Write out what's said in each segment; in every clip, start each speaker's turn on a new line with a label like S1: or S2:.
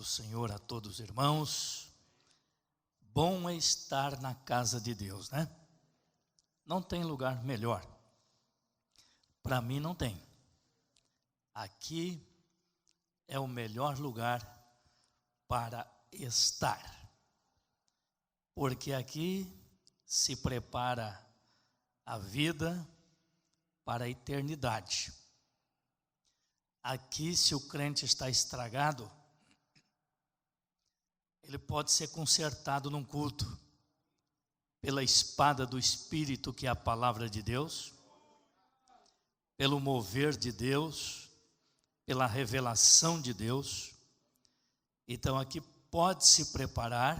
S1: do Senhor a todos os irmãos. Bom é estar na casa de Deus, né? Não tem lugar melhor. Para mim não tem. Aqui é o melhor lugar para estar. Porque aqui se prepara a vida para a eternidade. Aqui, se o crente está estragado, ele pode ser consertado num culto, pela espada do Espírito, que é a palavra de Deus, pelo mover de Deus, pela revelação de Deus. Então aqui pode se preparar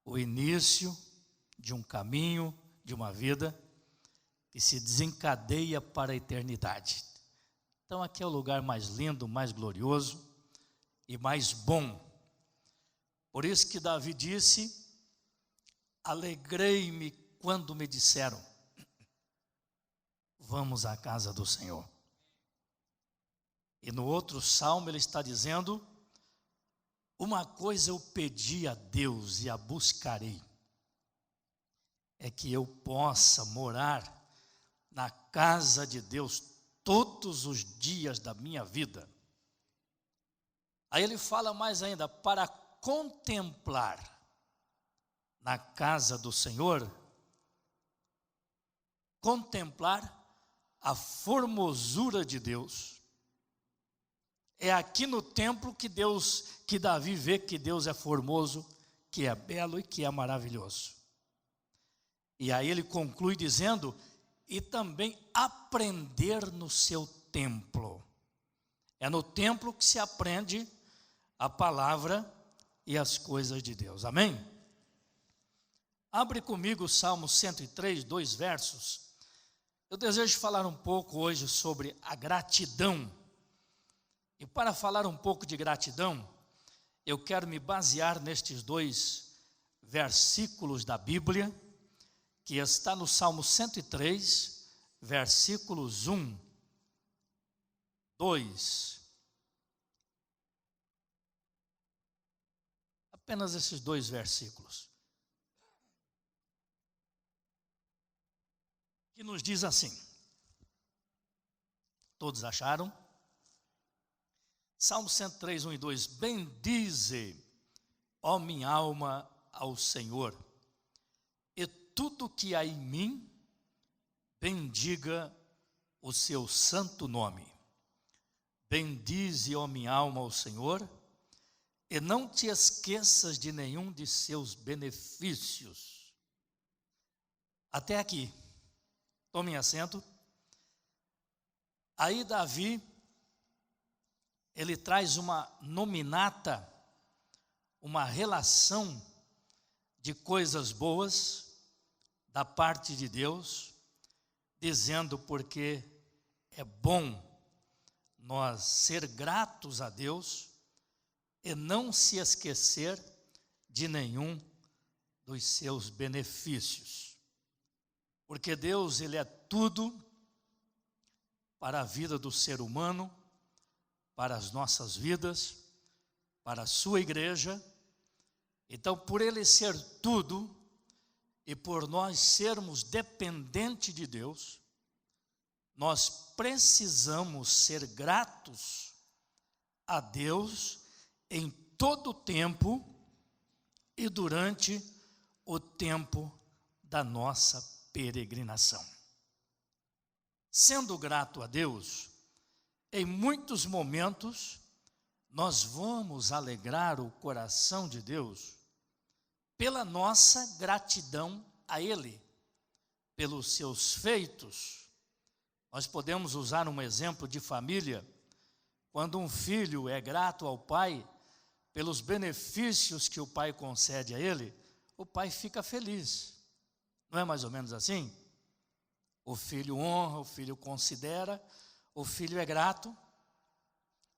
S1: o início de um caminho, de uma vida que se desencadeia para a eternidade. Então aqui é o lugar mais lindo, mais glorioso e mais bom. Por isso que Davi disse: alegrei-me quando me disseram, vamos à casa do Senhor. E no outro salmo ele está dizendo: uma coisa eu pedi a Deus e a buscarei, é que eu possa morar na casa de Deus todos os dias da minha vida. Aí ele fala mais ainda: para contemplar na casa do Senhor, contemplar a formosura de Deus. É aqui no templo que Davi vê que Deus é formoso, que é belo e que é maravilhoso. E aí ele conclui dizendo: e também aprender no seu templo. É no templo que se aprende a palavra e as coisas de Deus. Amém? Abre comigo o Salmo 103, 2 versos. Eu desejo falar um pouco hoje sobre a gratidão. E para falar um pouco de gratidão, eu quero me basear nestes 2 versículos da Bíblia, que está no Salmo 103, versículos 1, 2. Apenas esses 2 versículos. Que nos diz assim. Todos acharam? Salmo 103, 1 e 2. Bendize, ó minha alma, ao Senhor, e tudo que há em mim, bendiga o seu santo nome. Bendize, ó minha alma, ao Senhor, e não te esqueças de nenhum de seus benefícios. Até aqui. Tomem assento. Aí Davi, ele traz uma nominata, uma relação de coisas boas da parte de Deus, dizendo porque é bom nós ser gratos a Deus e não se esquecer de nenhum dos seus benefícios. Porque Deus, ele é tudo para a vida do ser humano, para as nossas vidas, para a sua igreja. Então, por ele ser tudo e por nós sermos dependentes de Deus, nós precisamos ser gratos a Deus em todo o tempo e durante o tempo da nossa peregrinação. Sendo grato a Deus, em muitos momentos nós vamos alegrar o coração de Deus pela nossa gratidão a Ele, pelos seus feitos. Nós podemos usar um exemplo de família. Quando um filho é grato ao pai pelos benefícios que o pai concede a ele, o pai fica feliz. Não é mais ou menos assim? O filho honra, o filho considera, o filho é grato.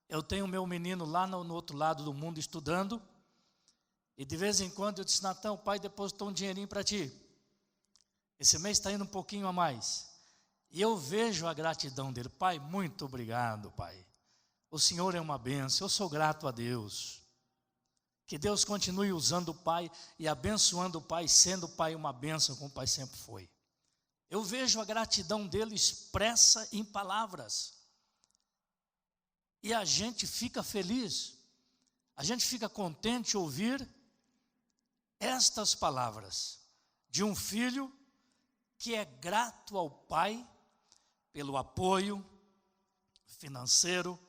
S1: Eu tenho meu menino lá no outro lado do mundo estudando, e de vez em quando eu disse: Natan, o pai depositou um dinheirinho para ti. Esse mês está indo um pouquinho a mais. E eu vejo a gratidão dele. Pai, muito obrigado, pai. O Senhor é uma bênção, eu sou grato a Deus. Que Deus continue usando o pai e abençoando o pai, sendo o pai uma bênção, como o pai sempre foi. Eu vejo a gratidão dele expressa em palavras. E a gente fica feliz, a gente fica contente ouvir estas palavras de um filho que é grato ao pai pelo apoio financeiro,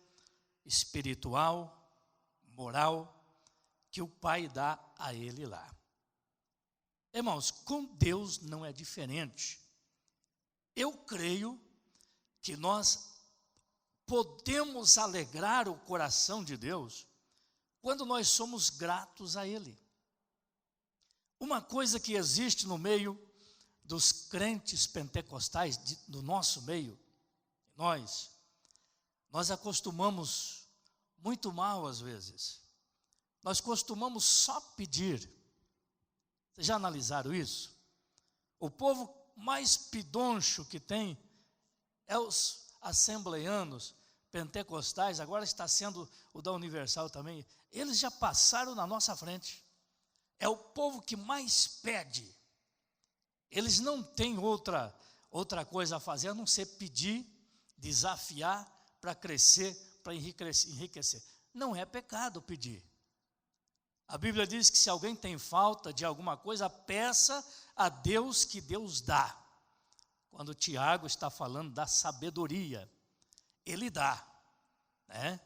S1: espiritual, moral que o pai dá a ele lá. Irmãos, com Deus não é diferente. Eu creio que nós podemos alegrar o coração de Deus quando nós somos gratos a Ele. Uma coisa que existe no meio dos crentes pentecostais, do nosso meio, nós acostumamos muito mal às vezes. Nós costumamos só pedir. Vocês já analisaram isso? O povo mais pidoncho que tem é os assembleianos, pentecostais, agora está sendo o da Universal também. Eles já passaram na nossa frente. É o povo que mais pede. Eles não têm outra coisa a fazer a não ser pedir, desafiar para crescer, para enriquecer. Não é pecado pedir. A Bíblia diz que se alguém tem falta de alguma coisa, peça a Deus que Deus dá. Quando Tiago está falando da sabedoria, ele dá, né?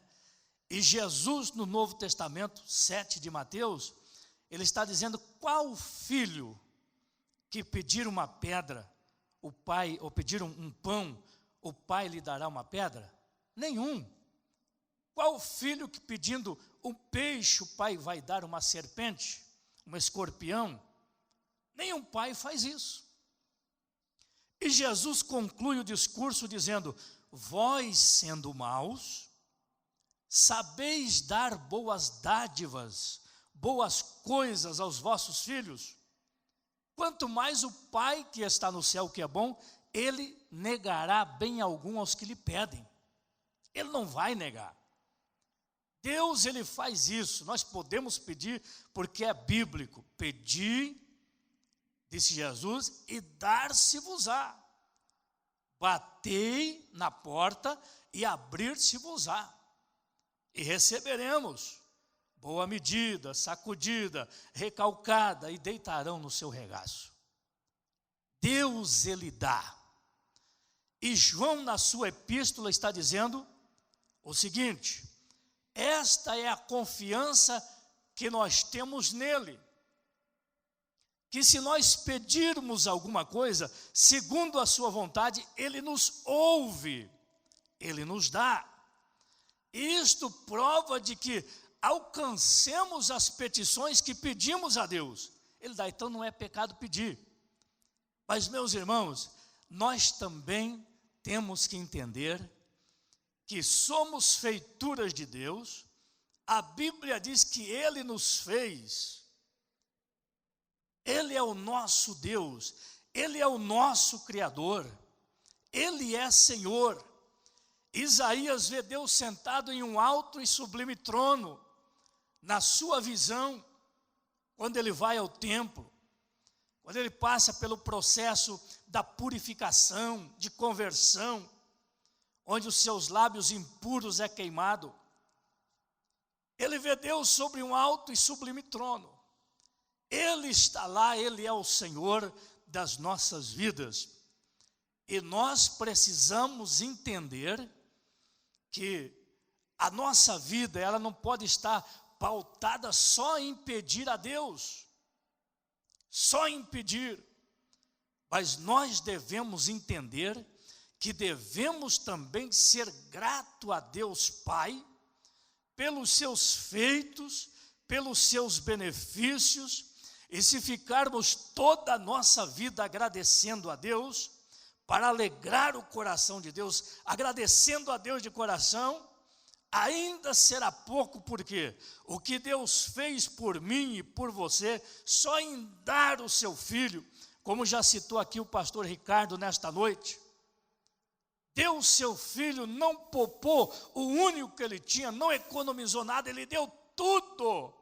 S1: E Jesus no Novo Testamento, 7 de Mateus, ele está dizendo: qual filho que pedir uma pedra, o pai, ou pedir um pão, o pai lhe dará uma pedra? Nenhum. Qual filho que pedindo um peixe, o pai vai dar uma serpente, um escorpião? Nenhum pai faz isso. E Jesus conclui o discurso dizendo: vós, sendo maus, sabeis dar boas dádivas, boas coisas aos vossos filhos, quanto mais o Pai que está no céu, que é bom, Ele negará bem algum aos que lhe pedem. Ele não vai negar. Deus, Ele faz isso. Nós podemos pedir, porque é bíblico. Pedir, disse Jesus, e dar-se-vos-á. Batei na porta e abrir-se-vos-á. E receberemos boa medida, sacudida, recalcada, e deitarão no seu regaço. Deus, Ele dá. E João, na sua epístola, está dizendo o seguinte: esta é a confiança que nós temos nele, que se nós pedirmos alguma coisa, segundo a sua vontade, Ele nos ouve, Ele nos dá. Isto prova de que alcancemos as petições que pedimos a Deus. Ele dá, então não é pecado pedir. Mas, meus irmãos, nós também temos que entender que somos feituras de Deus. A Bíblia diz que Ele nos fez. Ele é o nosso Deus, Ele é o nosso Criador, Ele é Senhor. Isaías vê Deus sentado em um alto e sublime trono, na sua visão, quando ele vai ao templo, quando ele passa pelo processo da purificação, de conversão, onde os seus lábios impuros é queimado, ele vê Deus sobre um alto e sublime trono. Ele está lá, Ele é o Senhor das nossas vidas. E nós precisamos entender que a nossa vida, ela não pode estar pautada só em pedir a Deus, só em pedir, mas nós devemos entender que devemos também ser grato a Deus Pai, pelos seus feitos, pelos seus benefícios, e se ficarmos toda a nossa vida agradecendo a Deus, para alegrar o coração de Deus, agradecendo a Deus de coração, ainda será pouco, porque o que Deus fez por mim e por você, só em dar o seu Filho, como já citou aqui o pastor Ricardo nesta noite, deu o seu Filho, não poupou o único que ele tinha, não economizou nada, ele deu tudo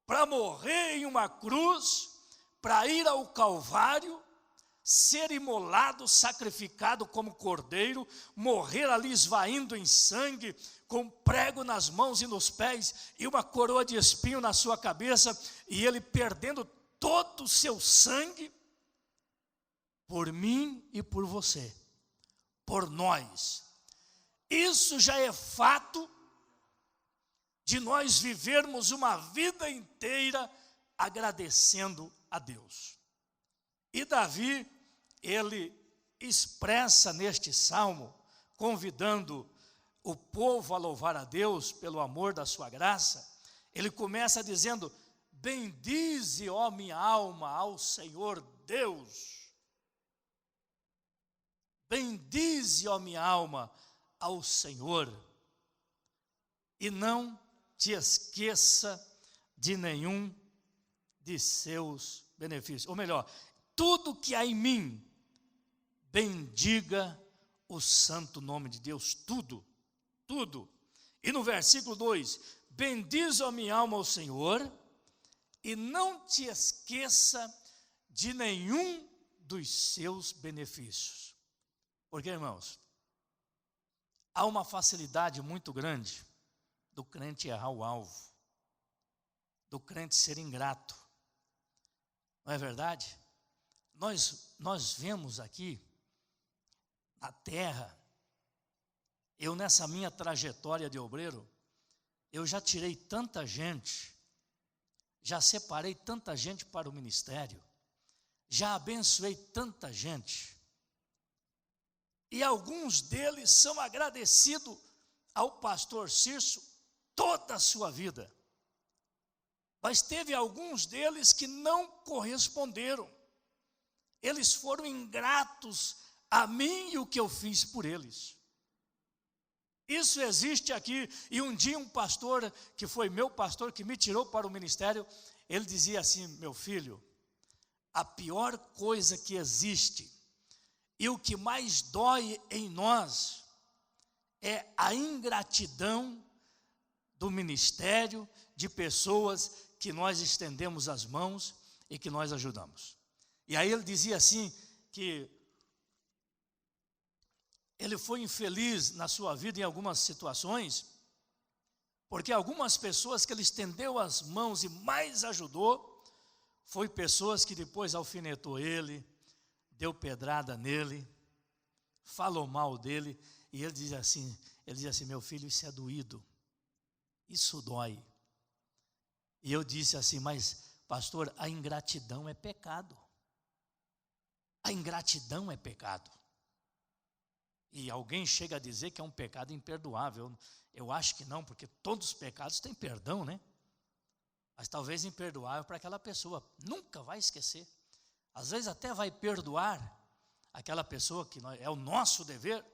S1: para morrer em uma cruz, para ir ao Calvário, ser imolado, sacrificado como cordeiro, morrer ali esvaindo em sangue, com prego nas mãos e nos pés, e uma coroa de espinho na sua cabeça, e ele perdendo todo o seu sangue, por mim e por você, por nós. Isso já é fato de nós vivermos uma vida inteira agradecendo a Deus. E Davi, ele expressa neste salmo, convidando o povo a louvar a Deus pelo amor da sua graça. Ele começa dizendo: bendize, ó minha alma, ao Senhor Deus. Bendize, ó minha alma, ao Senhor, e não te esqueça de nenhum de seus benefícios. Ou melhor, tudo que há em mim, bendiga o santo nome de Deus, tudo. E no versículo 2, bendize a minha alma ao Senhor, e não te esqueça de nenhum dos seus benefícios. Porque, irmãos, há uma facilidade muito grande do crente errar o alvo, do crente ser ingrato. Não é verdade? Nós vemos aqui na terra, eu nessa minha trajetória de obreiro, eu já tirei tanta gente, já separei tanta gente para o ministério, já abençoei tanta gente, e alguns deles são agradecidos ao pastor Círcio toda a sua vida, mas teve alguns deles que não corresponderam, eles foram ingratos a mim e o que eu fiz por eles. Isso existe aqui. E um dia um pastor, que foi meu pastor, que me tirou para o ministério, ele dizia assim: meu filho, a pior coisa que existe e o que mais dói em nós é a ingratidão do ministério, de pessoas que nós estendemos as mãos e que nós ajudamos. E aí ele dizia assim, que ele foi infeliz na sua vida em algumas situações, porque algumas pessoas que ele estendeu as mãos e mais ajudou, foi pessoas que depois alfinetou ele, deu pedrada nele, falou mal dele, e ele dizia assim, meu filho, isso é doído, isso dói. E eu disse assim, mas pastor, a ingratidão é pecado. A ingratidão é pecado. E alguém chega a dizer que é um pecado imperdoável. Eu acho que não, porque todos os pecados têm perdão, né? Mas talvez imperdoável para aquela pessoa, nunca vai esquecer. Às vezes até vai perdoar aquela pessoa, que é o nosso dever,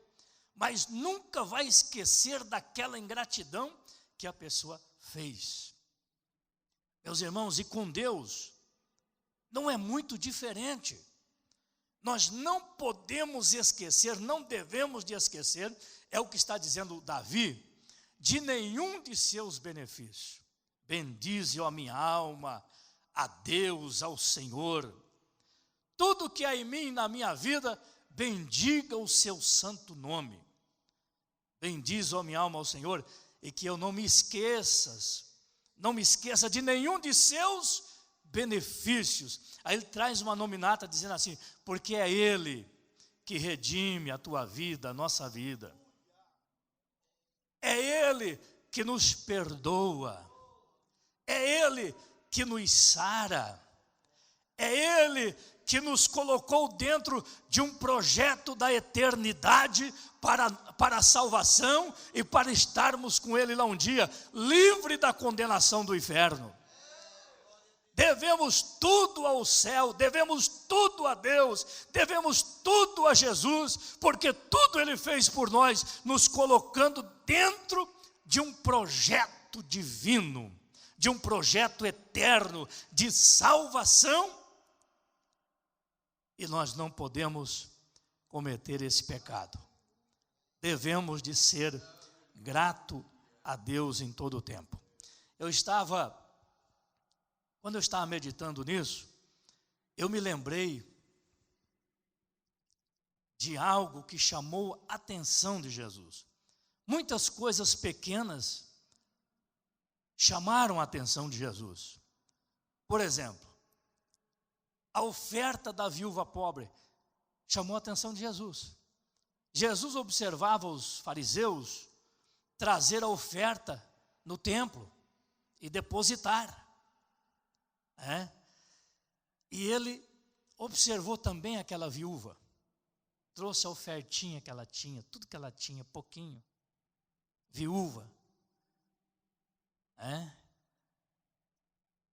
S1: mas nunca vai esquecer daquela ingratidão que a pessoa fez. Meus irmãos, e com Deus não é muito diferente. Nós não podemos esquecer, não devemos de esquecer, é o que está dizendo Davi, de nenhum de seus benefícios. Bendize, ó minha alma, a Deus, ao Senhor. Tudo que há em mim, na minha vida, bendiga o seu santo nome. Bendize, ó minha alma, ao Senhor, e que eu não me esqueça de nenhum de seus benefícios. Aí ele traz uma nominata dizendo assim, porque é Ele que redime a tua vida, a nossa vida. É Ele que nos perdoa. É Ele que nos sara. É Ele que nos colocou dentro de um projeto da eternidade para a salvação e para estarmos com Ele lá um dia, livre da condenação do inferno. Devemos tudo ao céu, devemos tudo a Deus, devemos tudo a Jesus, porque tudo Ele fez por nós, nos colocando dentro de um projeto divino, de um projeto eterno de salvação, e nós não podemos cometer esse pecado. Devemos de ser grato a Deus em todo o tempo. Eu estava Quando eu estava meditando nisso, eu me lembrei de algo que chamou a atenção de Jesus. Muitas coisas pequenas chamaram a atenção de Jesus. Por exemplo, a oferta da viúva pobre chamou a atenção de Jesus. Jesus observava os fariseus trazer a oferta no templo e depositar. E ele observou também aquela viúva. Trouxe a ofertinha que ela tinha, tudo que ela tinha, pouquinho. Viúva.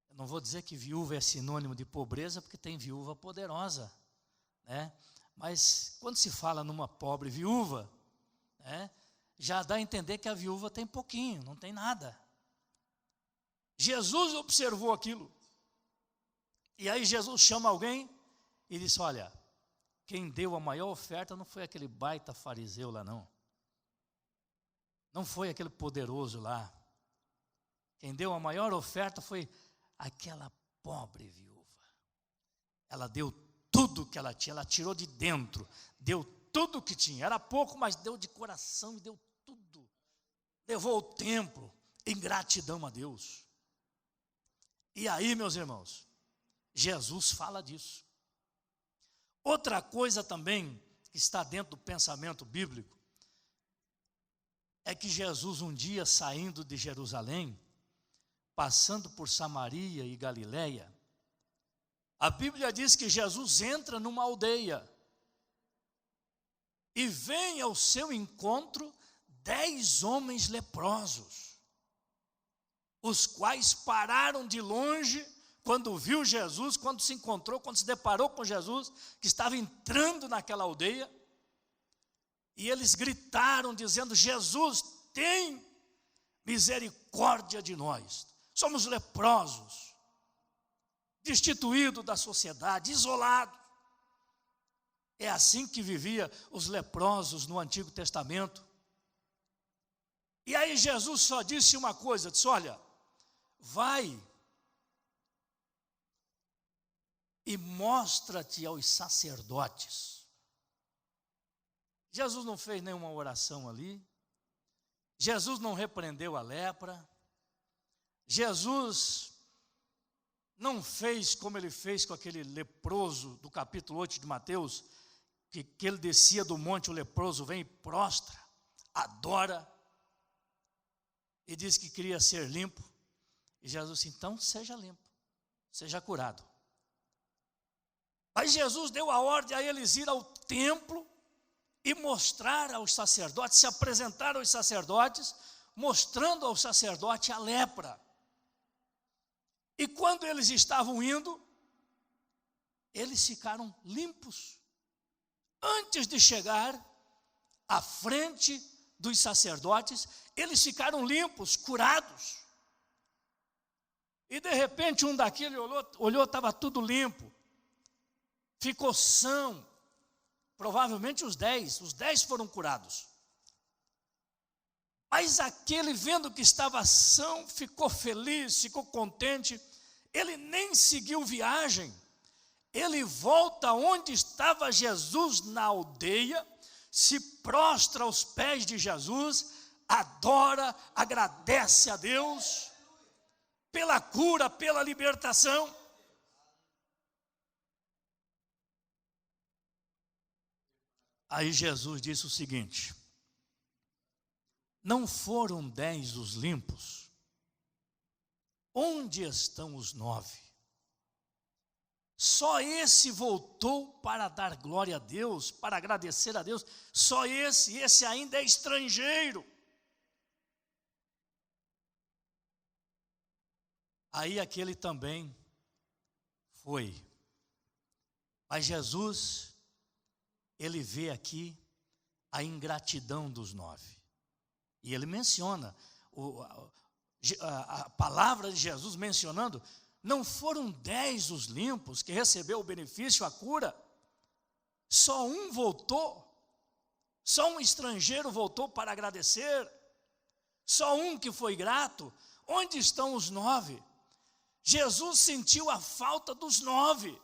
S1: Eu não vou dizer que viúva é sinônimo de pobreza, porque tem viúva poderosa, mas quando se fala numa pobre viúva, já dá a entender que a viúva tem pouquinho, não tem nada. Jesus observou aquilo, e aí Jesus chama alguém e diz: olha, quem deu a maior oferta não foi aquele baita fariseu lá não, não foi aquele poderoso lá. Quem deu a maior oferta foi aquela pobre viúva. Ela deu tudo que ela tinha, ela tirou de dentro, deu tudo o que tinha. Era pouco, mas deu de coração e deu tudo. Levou o templo em gratidão a Deus. E aí, meus irmãos, Jesus fala disso. Outra coisa também que está dentro do pensamento bíblico é que Jesus, um dia saindo de Jerusalém, passando por Samaria e Galiléia, a Bíblia diz que Jesus entra numa aldeia e vem ao seu encontro 10 homens leprosos, os quais pararam de longe quando viu Jesus, quando se encontrou, quando se deparou com Jesus, que estava entrando naquela aldeia, e eles gritaram dizendo: Jesus, tem misericórdia de nós. Somos leprosos, destituídos da sociedade, isolados. É assim que viviam os leprosos no Antigo Testamento. E aí Jesus só disse uma coisa, disse: olha, vai e mostra-te aos sacerdotes. Jesus não fez nenhuma oração ali, Jesus não repreendeu a lepra, Jesus não fez como ele fez com aquele leproso do capítulo 8 de Mateus, que ele descia do monte, o leproso vem e prostra, adora, e diz que queria ser limpo, e Jesus disse: então seja limpo, seja curado. Mas Jesus deu a ordem a eles ir ao templo e mostrar aos sacerdotes, se apresentar aos sacerdotes, mostrando ao sacerdote a lepra. E quando eles estavam indo, eles ficaram limpos. Antes de chegar à frente dos sacerdotes, eles ficaram limpos, curados. E de repente um daqueles olhou, estava tudo limpo, ficou são. Provavelmente os 10 foram curados. Mas aquele, vendo que estava são, ficou feliz, ficou contente. Ele nem seguiu viagem. Ele volta onde estava Jesus na aldeia, se prostra aos pés de Jesus, adora, agradece a Deus pela cura, pela libertação. Aí Jesus disse o seguinte: não foram 10 os limpos? Onde estão os 9? Só esse voltou para dar glória a Deus, para agradecer a Deus. Só esse ainda é estrangeiro. Aí aquele também foi. Mas Jesus, ele vê aqui a ingratidão dos 9. E ele menciona, a palavra de Jesus mencionando, não foram 10 os limpos que recebeu o benefício, a cura. Só um voltou. Só um estrangeiro voltou para agradecer. Só um que foi grato. Onde estão os 9? Jesus sentiu a falta dos 9,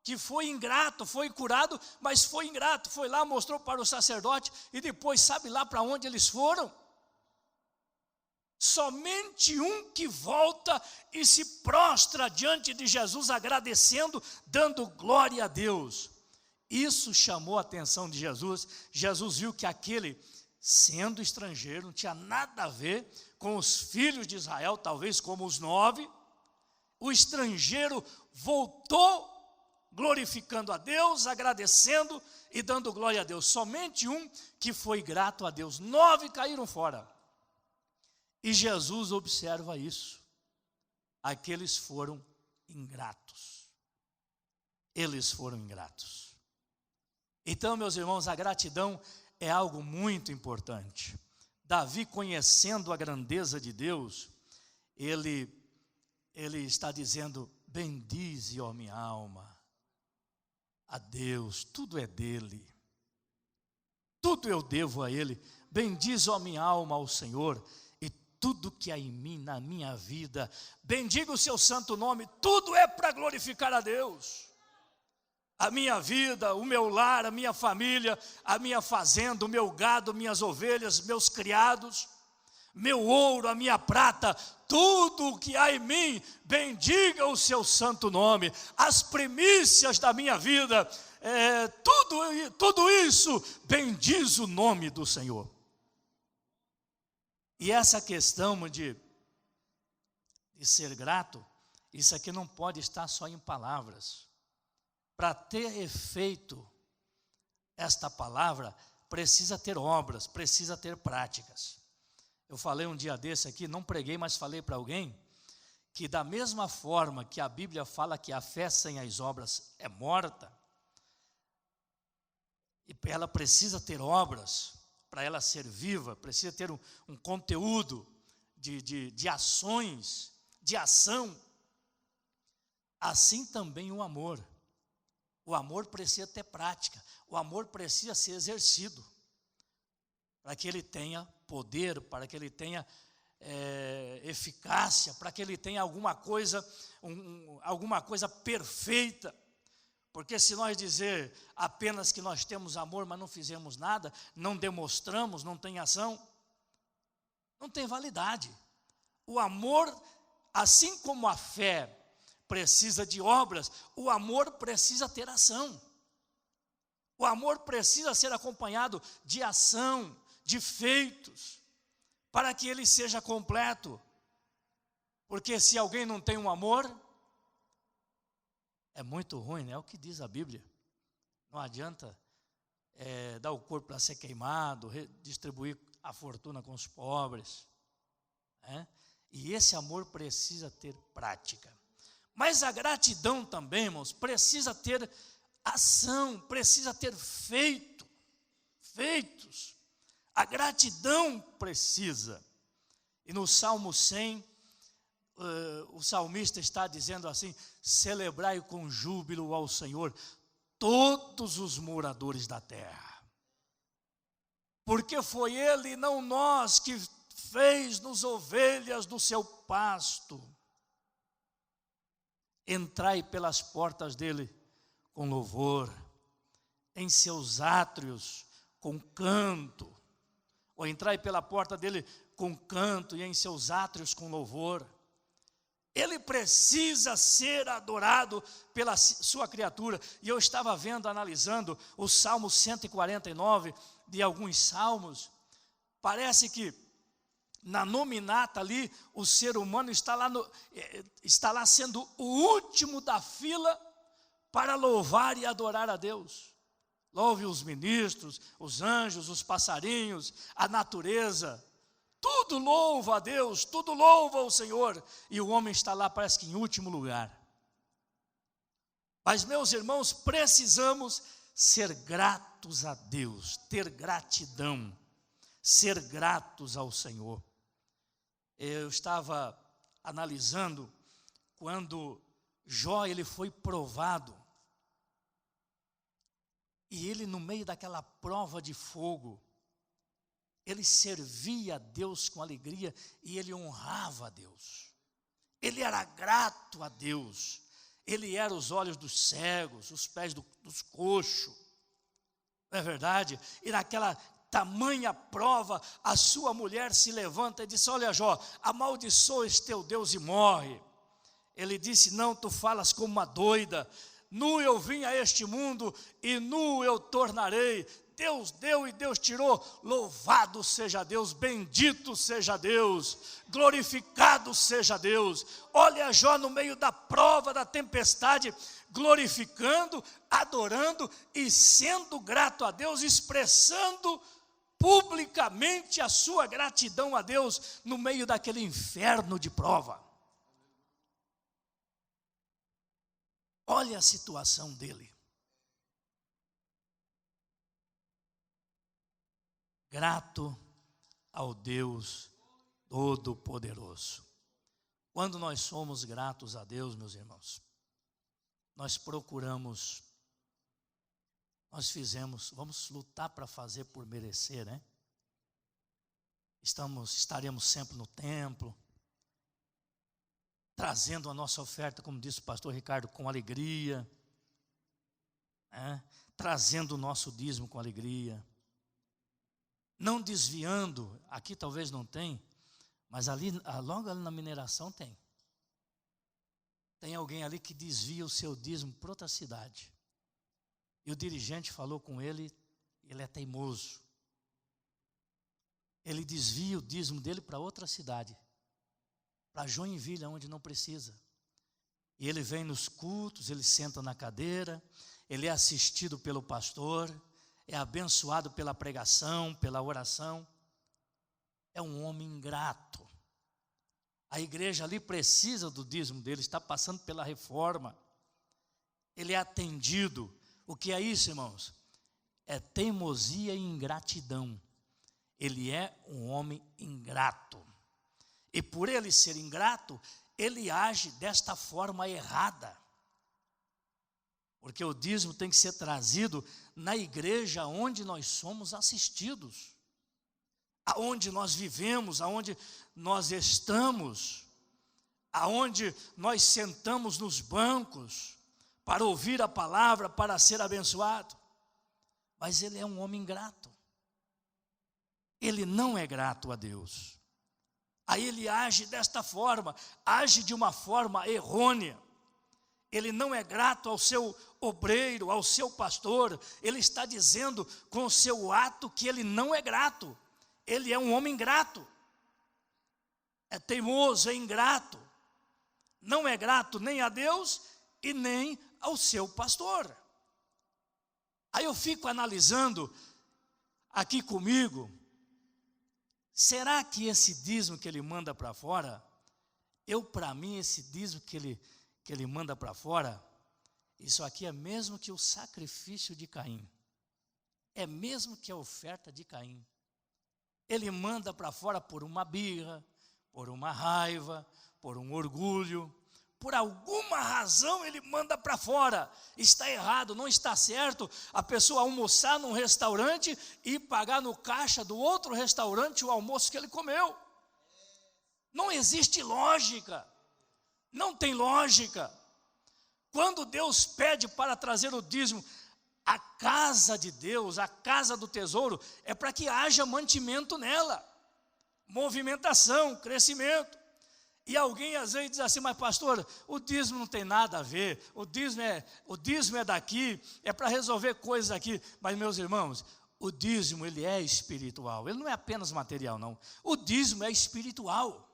S1: que foi ingrato, foi curado, mas foi ingrato. Foi lá, mostrou para o sacerdote e depois sabe lá para onde eles foram? Somente um que volta e se prostra diante de Jesus, agradecendo, dando glória a Deus. Isso chamou a atenção de Jesus. Jesus viu que aquele, sendo estrangeiro, não tinha nada a ver com os filhos de Israel, talvez como os 9. O estrangeiro voltou glorificando a Deus, agradecendo e dando glória a Deus. Somente um que foi grato a Deus. 9 caíram fora. E Jesus observa isso. Aqueles foram ingratos. Eles foram ingratos. Então, meus irmãos, a gratidão é algo muito importante. Davi, conhecendo a grandeza de Deus, ele está dizendo: bendize, ó minha alma, a Deus, tudo é dele, tudo eu devo a ele. Bendize, ó minha alma, ao Senhor, e tudo que há em mim, na minha vida, bendiga o seu santo nome. Tudo é para glorificar a Deus. A minha vida, o meu lar, a minha família, a minha fazenda, o meu gado, minhas ovelhas, meus criados, meu ouro, a minha prata, tudo o que há em mim, bendiga o seu santo nome. As primícias da minha vida, tudo isso, bendiz o nome do Senhor. E essa questão de ser grato, isso aqui não pode estar só em palavras. Para ter efeito esta palavra, precisa ter obras, precisa ter práticas. Eu falei um dia desse aqui, não preguei, mas falei para alguém, que da mesma forma que a Bíblia fala que a fé sem as obras é morta, e ela precisa ter obras, para ela ser viva, precisa ter um conteúdo de ações, de ação. Assim também o amor. O amor precisa ter prática, o amor precisa ser exercido, para que ele tenha poder, para que ele tenha eficácia, para que ele tenha alguma coisa perfeita. Porque se nós dizer apenas que nós temos amor, mas não fizemos nada, não demonstramos, não tem ação, não tem validade. O amor, assim como a fé precisa de obras, o amor precisa ter ação. O amor precisa ser acompanhado de ação, de feitos, para que ele seja completo. Porque se alguém não tem um amor, é muito ruim, né? É o que diz a Bíblia. Não adianta dar o corpo para ser queimado, distribuir a fortuna com os pobres. E esse amor precisa ter prática. Mas a gratidão também, irmãos, precisa ter ação, precisa ter feitos. A gratidão precisa. E no Salmo 100, o salmista está dizendo assim: celebrai com júbilo ao Senhor todos os moradores da terra. Porque foi Ele e não nós que fez-nos ovelhas do seu pasto. Entrai pelas portas dele com louvor, em seus átrios com canto. Ou entrai pela porta dele com canto e em seus átrios com louvor. Ele precisa ser adorado pela sua criatura. E eu estava vendo, analisando o Salmo 149 de alguns salmos. Parece que na nominata ali, o ser humano está lá sendo o último da fila para louvar e adorar a Deus. Louve os ministros, os anjos, os passarinhos, a natureza. Tudo louva a Deus, tudo louva ao Senhor. E o homem está lá, parece que em último lugar. Mas, meus irmãos, precisamos ser gratos a Deus, ter gratidão, ser gratos ao Senhor. Eu estava analisando quando Jó ele foi provado. E ele, no meio daquela prova de fogo, ele servia a Deus com alegria e ele honrava a Deus. Ele era grato a Deus. Ele era os olhos dos cegos, os pés dos coxos. Não é verdade? E naquela tamanha prova, a sua mulher se levanta e disse: olha, Jó, amaldiçoa esse teu Deus e morre. Ele disse: não, tu falas como uma doida. Nu eu vim a este mundo e nu eu tornarei. Deus deu e Deus tirou. Louvado seja Deus, bendito seja Deus, glorificado seja Deus. Olha Jó no meio da prova, da tempestade, glorificando, adorando e sendo grato a Deus, expressando publicamente a sua gratidão a Deus no meio daquele inferno de prova. Olha a situação dele. Grato ao Deus Todo-Poderoso. Quando nós somos gratos a Deus, meus irmãos, nós procuramos, vamos lutar para fazer por merecer, né? Estaremos sempre no templo, trazendo a nossa oferta, como disse o pastor Ricardo, com alegria, né? Trazendo o nosso dízimo com alegria, não desviando. Aqui talvez não tem, mas ali, logo ali na mineração tem alguém ali que desvia o seu dízimo para outra cidade, e o dirigente falou com ele, ele é teimoso, ele desvia o dízimo dele para outra cidade, para Joinville, onde não precisa, e ele vem nos cultos, ele senta na cadeira, ele é assistido pelo pastor, é abençoado pela pregação, pela oração. É um homem ingrato. A igreja ali precisa do dízimo dele, está passando pela reforma. Ele é atendido. O que é isso, irmãos? É teimosia e ingratidão. Ele é um homem ingrato. E por ele ser ingrato, ele age desta forma errada. Porque o dízimo tem que ser trazido na igreja onde nós somos assistidos, aonde nós vivemos, aonde nós estamos, aonde nós sentamos nos bancos para ouvir a palavra, para ser abençoado. Mas ele é um homem ingrato. Ele não é grato a Deus. Aí ele age desta forma, age de uma forma errônea. Ele não é grato ao seu obreiro, ao seu pastor. Ele está dizendo com o seu ato que ele não é grato. Ele é um homem ingrato. É teimoso, é ingrato. Não é grato nem a Deus e nem ao seu pastor. Aí eu fico analisando aqui comigo, será que esse dízimo que ele manda para fora, para mim esse dízimo que ele manda para fora, isso aqui é mesmo que o sacrifício de Caim, é mesmo que a oferta de Caim. Ele manda para fora por uma birra, por uma raiva, por um orgulho, por alguma razão ele manda para fora. Está errado, não está certo a pessoa almoçar num restaurante e pagar no caixa do outro restaurante o almoço que ele comeu. Não existe lógica. Não tem lógica. Quando Deus pede para trazer o dízimo, a casa de Deus, a casa do tesouro, é para que haja mantimento nela, movimentação, crescimento. E alguém às vezes diz assim: mas pastor, o dízimo não tem nada a ver, o dízimo é daqui, é para resolver coisas aqui. Mas meus irmãos, o dízimo ele é espiritual, ele não é apenas material não, o dízimo é espiritual.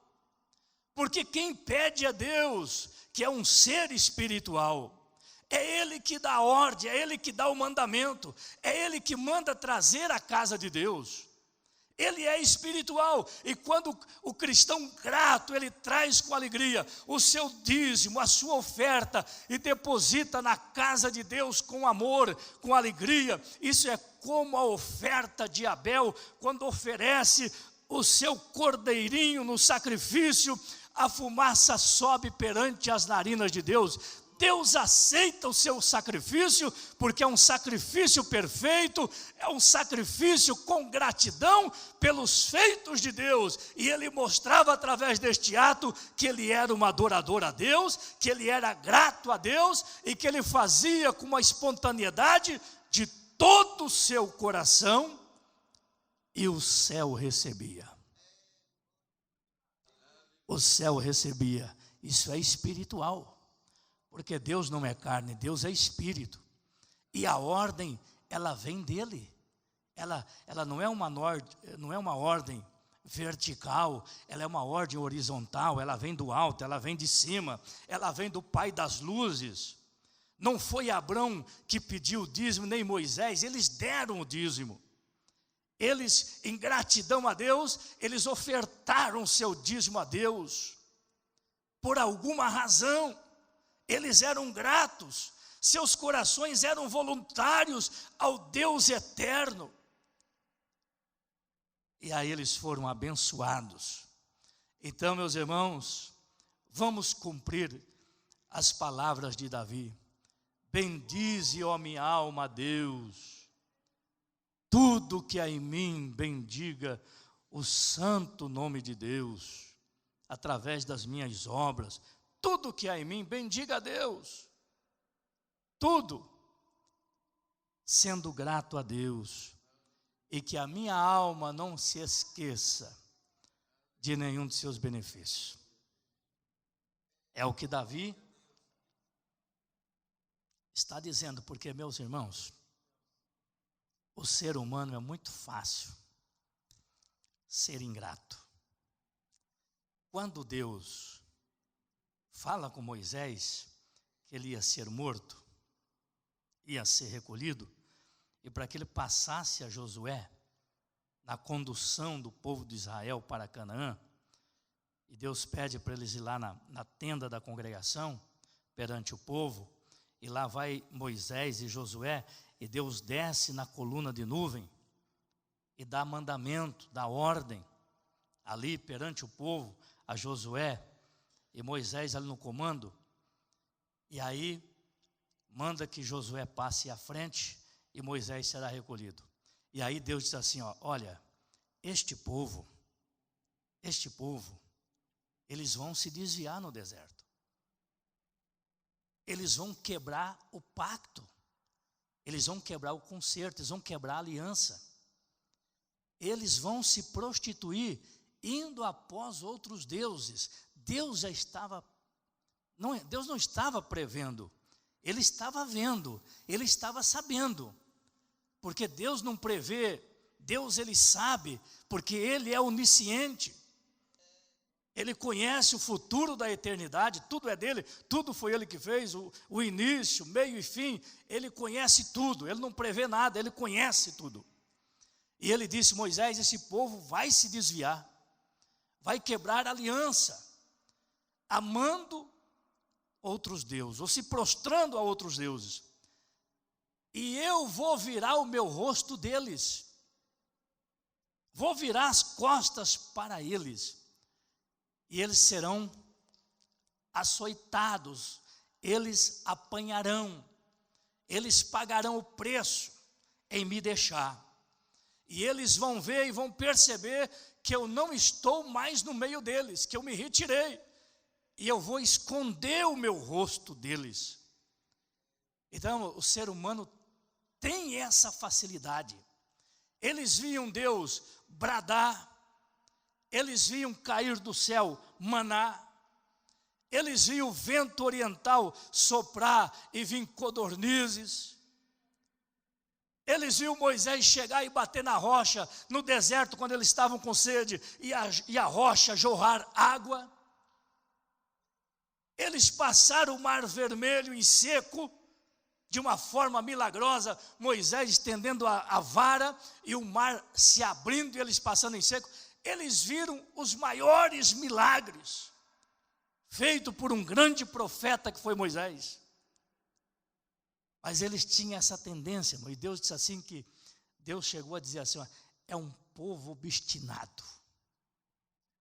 S1: Porque quem pede a Deus, que é um ser espiritual, é Ele que dá a ordem, é Ele que dá o mandamento, é Ele que manda trazer a casa de Deus. Ele é espiritual, e quando o cristão grato, ele traz com alegria o seu dízimo, a sua oferta, e deposita na casa de Deus com amor, com alegria. Isso é como a oferta de Abel, quando oferece o seu cordeirinho no sacrifício, a fumaça sobe perante as narinas de Deus. Deus aceita o seu sacrifício, porque é um sacrifício perfeito, é um sacrifício com gratidão pelos feitos de Deus. E ele mostrava através deste ato que ele era um adorador a Deus, que ele era grato a Deus e que ele fazia com uma espontaneidade de todo o seu coração, e o céu recebia. O céu recebia. Isso é espiritual. Porque Deus não é carne, Deus é espírito. E a ordem, ela vem dele. Ela não é uma ordem vertical, ela é uma ordem horizontal, ela vem do alto, ela vem de cima, ela vem do Pai das luzes. Não foi Abrão que pediu o dízimo, nem Moisés, eles deram o dízimo. Eles, em gratidão a Deus, eles ofertaram seu dízimo a Deus. Por alguma razão, eles eram gratos, seus corações eram voluntários ao Deus eterno. E aí eles foram abençoados. Então, meus irmãos, vamos cumprir as palavras de Davi. Bendize, ó minha alma, a Deus. Tudo que há em mim, bendiga o santo nome de Deus. Através das minhas obras, tudo que há em mim, bendiga a Deus. Tudo. Sendo grato a Deus. E que a minha alma não se esqueça de nenhum de seus benefícios. É o que Davi está dizendo, porque, meus irmãos, o ser humano é muito fácil ser ingrato. Quando Deus fala com Moisés que ele ia ser morto, ia ser recolhido, e para que ele passasse a Josué na condução do povo de Israel para Canaã, e Deus pede para eles ir lá na tenda da congregação, perante o povo, e lá vai Moisés e Josué, e Deus desce na coluna de nuvem, e dá mandamento, dá ordem, ali perante o povo, a Josué, e Moisés ali no comando, e aí manda que Josué passe à frente, e Moisés será recolhido. E aí Deus diz assim, olha, este povo, eles vão se desviar no deserto. Eles vão quebrar o pacto. Eles vão quebrar o concerto, eles vão quebrar a aliança. Eles vão se prostituir, indo após outros deuses. Deus não estava prevendo, Ele estava vendo, Ele estava sabendo. Porque Deus não prevê, Deus Ele sabe, porque Ele é onisciente. Ele conhece o futuro da eternidade, tudo é dele, tudo foi Ele que fez, o início, meio e fim, Ele conhece tudo, Ele não prevê nada, Ele conhece tudo. E Ele disse, Moisés, esse povo vai se desviar, vai quebrar a aliança, amando outros deuses, ou se prostrando a outros deuses. E eu vou virar o meu rosto deles, vou virar as costas para eles, e eles serão açoitados, eles apanharão, eles pagarão o preço em me deixar, e eles vão ver e vão perceber que eu não estou mais no meio deles, que eu me retirei, e eu vou esconder o meu rosto deles. Então o ser humano tem essa facilidade. Eles viam Deus bradar, eles viam cair do céu maná, eles viam o vento oriental soprar e vir codornizes, eles viam Moisés chegar e bater na rocha no deserto quando eles estavam com sede e a rocha jorrar água. Eles passaram o mar vermelho em seco, de uma forma milagrosa, Moisés estendendo a vara e o mar se abrindo e eles passando em seco. Eles viram os maiores milagres feitos por um grande profeta que foi Moisés. Mas eles tinham essa tendência, e Deus disse assim que Deus chegou a dizer assim, é um povo obstinado,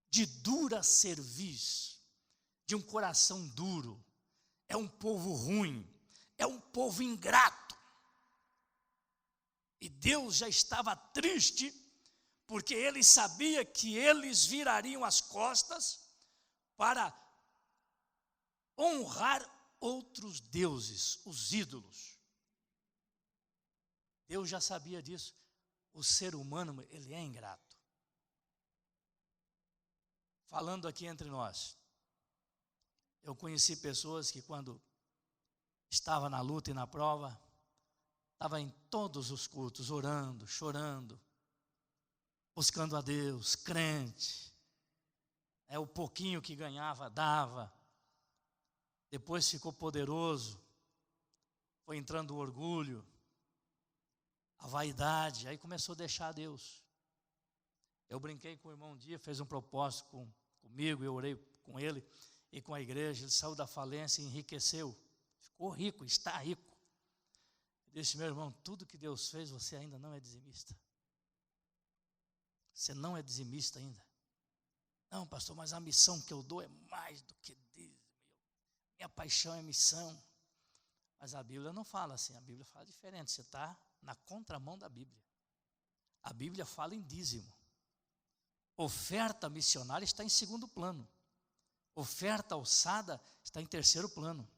S1: de dura cerviz, de um coração duro. é um povo ruim, é um povo ingrato. E Deus já estava triste, porque ele sabia que eles virariam as costas para honrar outros deuses, os ídolos. Deus já sabia disso. O ser humano, ele é ingrato. Falando aqui entre nós, eu conheci pessoas que quando estava na luta e na prova, estava em todos os cultos, orando, chorando, buscando a Deus, crente. O pouquinho que ganhava, dava. Depois ficou poderoso, foi entrando o orgulho, a vaidade, aí começou a deixar Deus. Eu brinquei com o irmão um dia, fez um propósito comigo, eu orei com ele e com a igreja, ele saiu da falência e enriqueceu, ficou rico, está rico. Eu disse: meu irmão, tudo que Deus fez, você ainda não é dizimista. Você não é dizimista ainda. Não, pastor, mas a missão que eu dou é mais do que dízimo. Minha paixão é missão. Mas a Bíblia não fala assim, a Bíblia fala diferente. Você está na contramão da Bíblia. A Bíblia fala em dízimo. Oferta missionária está em segundo plano. Oferta alçada está em terceiro plano.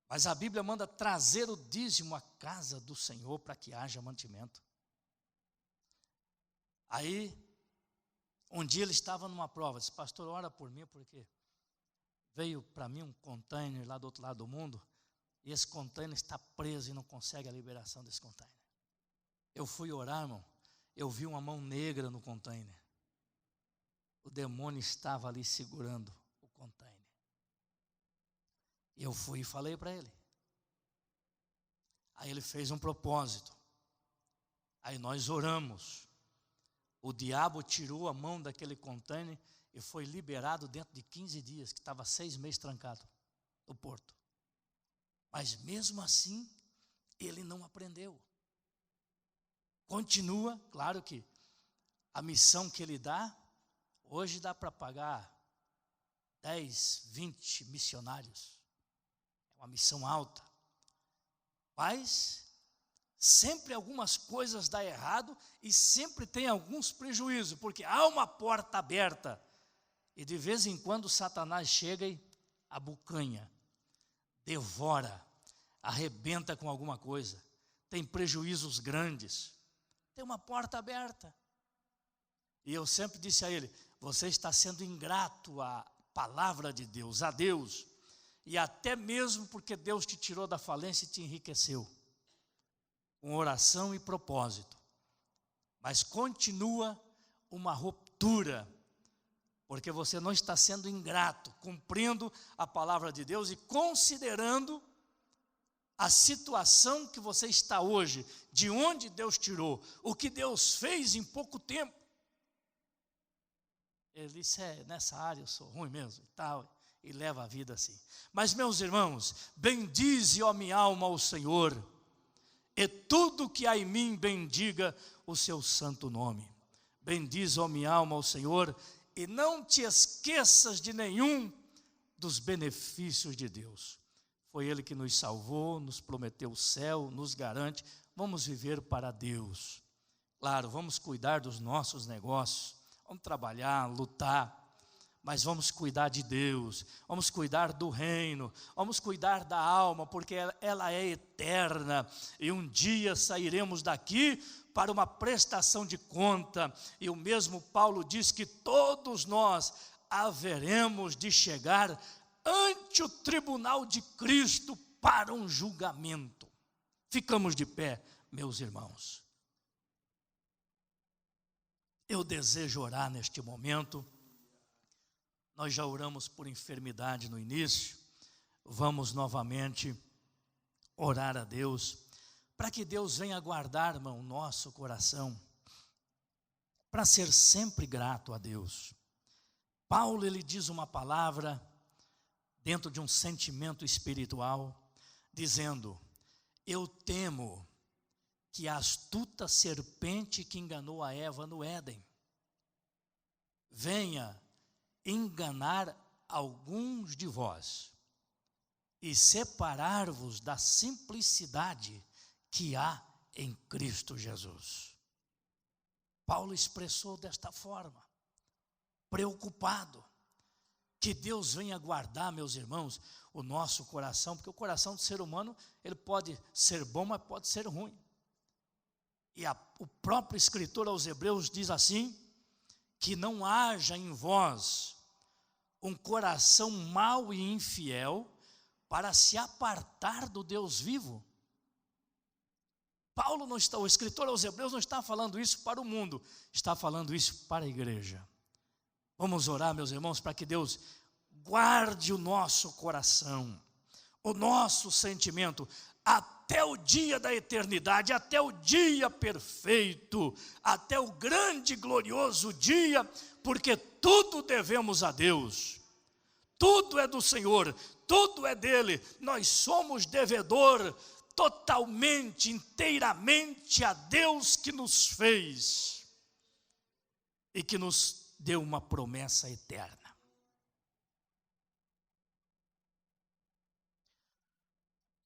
S1: Mas a Bíblia manda trazer o dízimo à casa do Senhor para que haja mantimento. Aí, um dia ele estava numa prova, disse: pastor, ora por mim, porque veio para mim um container lá do outro lado do mundo, e esse container está preso e não consegue a liberação desse container. Eu fui orar, irmão, eu vi uma mão negra no container. O demônio estava ali segurando o container. E eu fui e falei para ele. Aí ele fez um propósito. Aí nós oramos. O diabo tirou a mão daquele container e foi liberado dentro de 15 dias, que estava 6 meses trancado no porto. Mas mesmo assim, ele não aprendeu. Continua, claro que a missão que ele dá, hoje dá para pagar 10, 20 missionários. É uma missão alta. Mas sempre algumas coisas dão errado e sempre tem alguns prejuízos, porque há uma porta aberta. E de vez em quando Satanás chega e abocanha, devora, arrebenta com alguma coisa. Tem prejuízos grandes. Tem uma porta aberta. E eu sempre disse a ele: você está sendo ingrato à palavra de Deus, a Deus. E até mesmo porque Deus te tirou da falência e te enriqueceu. Com oração e propósito. Mas continua uma ruptura. Porque você não está sendo ingrato, cumprindo a palavra de Deus e considerando a situação que você está hoje, de onde Deus tirou, o que Deus fez em pouco tempo. Ele disse: nessa área eu sou ruim mesmo e tal, e leva a vida assim. Mas meus irmãos, bendize, ó minha alma, ao Senhor, e tudo que há em mim bendiga o seu santo nome. Bendize, ó minha alma, ao Senhor, e não te esqueças de nenhum dos benefícios de Deus. Foi Ele que nos salvou, nos prometeu o céu, nos garante. Vamos viver para Deus. Claro, vamos cuidar dos nossos negócios, vamos trabalhar, lutar, mas vamos cuidar de Deus, vamos cuidar do reino, vamos cuidar da alma, porque ela é eterna, e um dia sairemos daqui para uma prestação de conta, e o mesmo Paulo diz que todos nós haveremos de chegar ante o tribunal de Cristo para um julgamento. Ficamos de pé, meus irmãos. Eu desejo orar neste momento. Nós já oramos por enfermidade no início. Vamos novamente orar a Deus, para que Deus venha guardar, irmão, o nosso coração, para ser sempre grato a Deus. Paulo, ele diz uma palavra dentro de um sentimento espiritual, dizendo: eu temo que a astuta serpente que enganou a Eva no Éden venha enganar alguns de vós, e separar-vos da simplicidade que há em Cristo Jesus. Paulo expressou desta forma, preocupado, que Deus venha guardar, meus irmãos, o nosso coração, porque o coração do ser humano, ele pode ser bom, mas pode ser ruim. E o próprio escritor aos Hebreus diz assim, que não haja em vós um coração mau e infiel para se apartar do Deus vivo. O escritor aos Hebreus não está falando isso para o mundo, está falando isso para a igreja. Vamos orar, meus irmãos, para que Deus guarde o nosso coração, o nosso sentimento, até o dia da eternidade, até o dia perfeito, até o grande e glorioso dia, porque tudo devemos a Deus, tudo é do Senhor, tudo é dele, nós somos devedor totalmente, inteiramente a Deus que nos fez e que nos deu uma promessa eterna.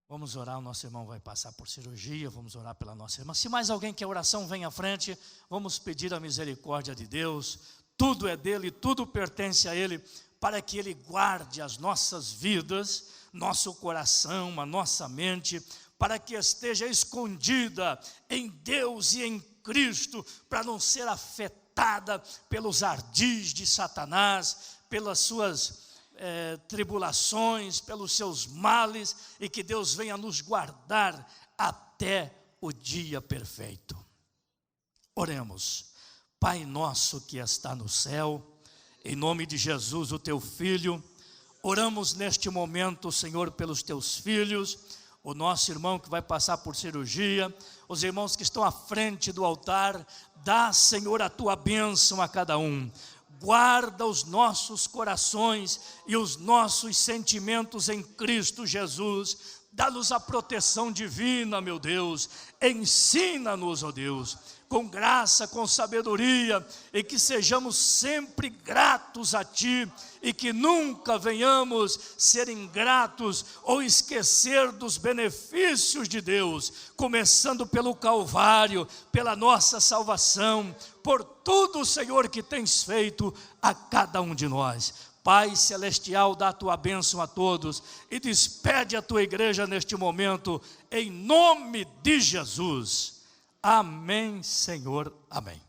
S1: Vamos orar, o nosso irmão vai passar por cirurgia, vamos orar pela nossa irmã. Se mais alguém quer oração, vem à frente, vamos pedir a misericórdia de Deus. Tudo é dele, tudo pertence a ele, para que ele guarde as nossas vidas, nosso coração, a nossa mente, para que esteja escondida em Deus e em Cristo, para não ser afetada pelos ardis de Satanás, pelas suas tribulações, pelos seus males, e que Deus venha nos guardar até o dia perfeito. Oremos. Pai nosso que está no céu, em nome de Jesus, o teu Filho, oramos neste momento, Senhor, pelos teus filhos, o nosso irmão que vai passar por cirurgia, os irmãos que estão à frente do altar, dá, Senhor, a tua bênção a cada um. Guarda os nossos corações e os nossos sentimentos em Cristo Jesus. Dá-nos a proteção divina, meu Deus. Ensina-nos, ó Deus, com graça, com sabedoria, e que sejamos sempre gratos a Ti, e que nunca venhamos ser ingratos ou esquecer dos benefícios de Deus, começando pelo Calvário, pela nossa salvação, por tudo, Senhor, que tens feito a cada um de nós. Pai celestial, dá a tua bênção a todos e despede a tua igreja neste momento, em nome de Jesus. Amém, Senhor, amém.